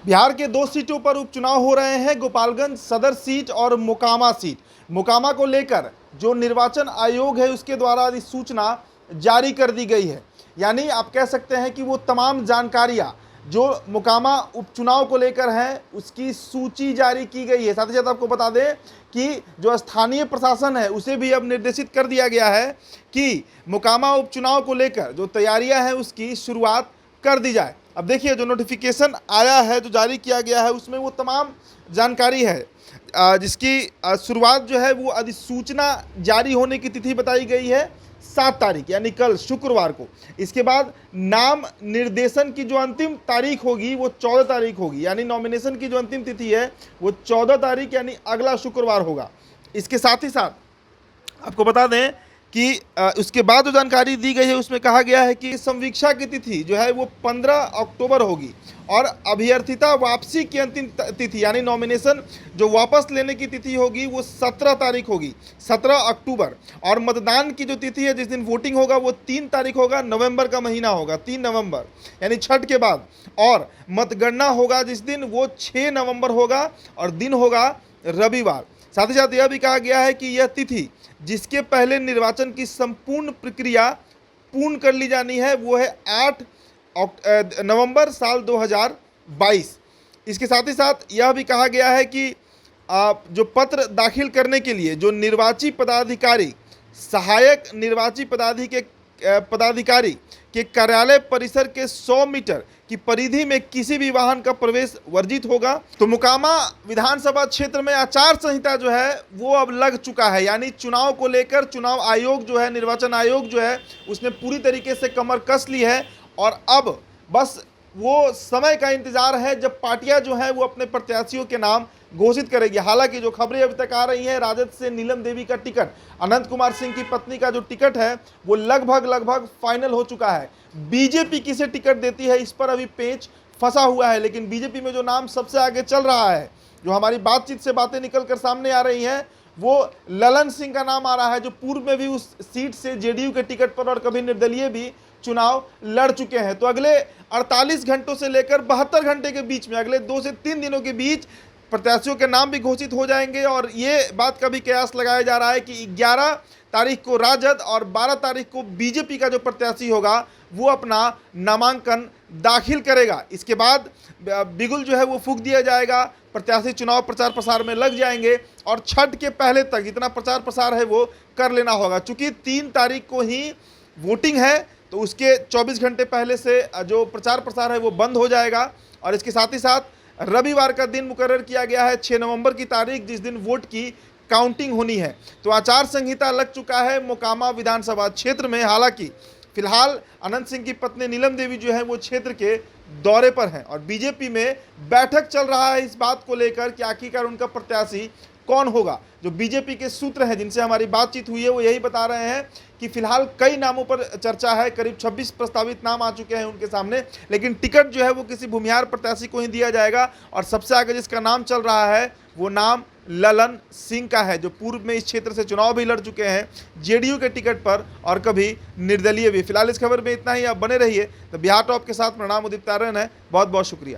बिहार के दो सीटों पर उपचुनाव हो रहे हैं, गोपालगंज सदर सीट और मोकामा सीट। मोकामा को लेकर जो निर्वाचन आयोग है उसके द्वारा अधिसूचना जारी कर दी गई है। यानी आप कह सकते हैं कि वो तमाम जानकारियां जो मोकामा उपचुनाव को लेकर हैं उसकी सूची जारी की गई है। साथ ही साथ आपको बता दें कि जो स्थानीय प्रशासन है उसे भी अब निर्देशित कर दिया गया है कि मोकामा उपचुनाव को लेकर जो तैयारियां हैं उसकी शुरुआत कर दी जाए। अब देखिए जो नोटिफिकेशन आया है, जो जारी किया गया है, उसमें वो तमाम जानकारी है जिसकी शुरुआत जो है वो अधिसूचना जारी होने की तिथि बताई गई है 7 तारीख यानी कल शुक्रवार को। इसके बाद नाम निर्देशन की जो अंतिम तारीख होगी वो 14 तारीख होगी, यानी नॉमिनेशन की जो अंतिम तिथि है वो 14 तारीख यानी अगला शुक्रवार होगा। इसके साथ ही साथ आपको बता दें कि उसके बाद जो जानकारी दी गई है उसमें कहा गया है कि संवीक्षा की तिथि जो है वो 15 अक्टूबर होगी और अभ्यर्थिता वापसी की अंतिम तिथि यानी नॉमिनेशन जो वापस लेने की तिथि होगी वो 17 तारीख होगी, 17 अक्टूबर। और मतदान की जो तिथि है जिस दिन वोटिंग होगा वो 3 तारीख होगा, नवंबर का महीना होगा, 3 नवंबर यानी छठ के बाद। और मतगणना होगा जिस दिन वो 6 नवंबर होगा और दिन होगा रविवार। साथ ही साथ यह भी कहा गया है कि यह तिथि जिसके पहले निर्वाचन की संपूर्ण प्रक्रिया पूर्ण कर ली जानी है वो है 8 नवंबर साल 2022। इसके साथ ही साथ यह भी कहा गया है कि जो पत्र दाखिल करने के लिए जो निर्वाची पदाधिकारी, सहायक निर्वाची पदाधिकारी के कार्यालय परिसर के 100 मीटर की परिधि में किसी भी वाहन का प्रवेश वर्जित होगा। तो मोकामा विधानसभा क्षेत्र में आचार संहिता जो है वो अब लग चुका है, यानी चुनाव को लेकर चुनाव आयोग जो है, निर्वाचन आयोग जो है उसने पूरी तरीके से कमर कस ली है और अब बस वो समय का इंतजार है जब पार्टियां जो हैं वो अपने प्रत्याशियों के नाम घोषित करेगी। हालांकि जो खबरें अभी तक आ रही हैं, राजद से नीलम देवी का टिकट, अनंत कुमार सिंह की पत्नी का जो टिकट है वो लगभग फाइनल हो चुका है। बीजेपी किसे टिकट देती है इस पर अभी पेच फंसा हुआ है, लेकिन बीजेपी में जो नाम सबसे आगे चल रहा है, जो हमारी बातचीत से बातें निकल कर सामने आ रही हैं, वो ललन सिंह का नाम आ रहा है, जो पूर्व में भी उस सीट से जेडीयू के टिकट पर और कभी निर्दलीय भी चुनाव लड़ चुके हैं। तो अगले 48 घंटों से लेकर 72 घंटे के बीच में, अगले 2 से 3 दिनों के बीच प्रत्याशियों के नाम भी घोषित हो जाएंगे। और ये बात का भी कयास लगाया जा रहा है कि 11 तारीख को राजद और 12 तारीख को बीजेपी का जो प्रत्याशी होगा वो अपना नामांकन दाखिल करेगा। इसके बाद बिगुल जो है वो फूंक दिया जाएगा, प्रत्याशी चुनाव प्रचार प्रसार में लग जाएंगे और छठ के पहले तक जितना प्रचार प्रसार है वो कर लेना होगा। चूंकि 3 तारीख को ही वोटिंग है तो उसके 24 घंटे पहले से जो प्रचार प्रसार है वो बंद हो जाएगा। और इसके साथ ही साथ रविवार का दिन मुकर्रर किया गया है 6 नवंबर की तारीख, जिस दिन वोट की काउंटिंग होनी है। तो आचार संहिता लग चुका है मोकामा विधानसभा क्षेत्र में। हालांकि फिलहाल अनंत सिंह की पत्नी नीलम देवी जो है वो क्षेत्र के दौरे पर हैं और बीजेपी में बैठक चल रहा है इस बात को लेकर कि आखिरकार उनका प्रत्याशी कौन होगा। जो बीजेपी के सूत्र हैं जिनसे हमारी बातचीत हुई है वो यही बता रहे हैं कि फिलहाल कई नामों पर चर्चा है, करीब 26 प्रस्तावित नाम आ चुके हैं उनके सामने, लेकिन टिकट जो है वो किसी भूमिहार प्रत्याशी को ही दिया जाएगा। और सबसे आगे जिसका नाम चल रहा है वो नाम ललन सिंह का है, जो पूर्व में इस क्षेत्र से चुनाव भी लड़ चुके हैं जेडीयू के टिकट पर और कभी निर्दलीय भी। फिलहाल इस खबर में इतना ही, आप बने रहिए। तो बिहार टॉप के साथ प्रणाम, उदित तारण है। बहुत बहुत शुक्रिया।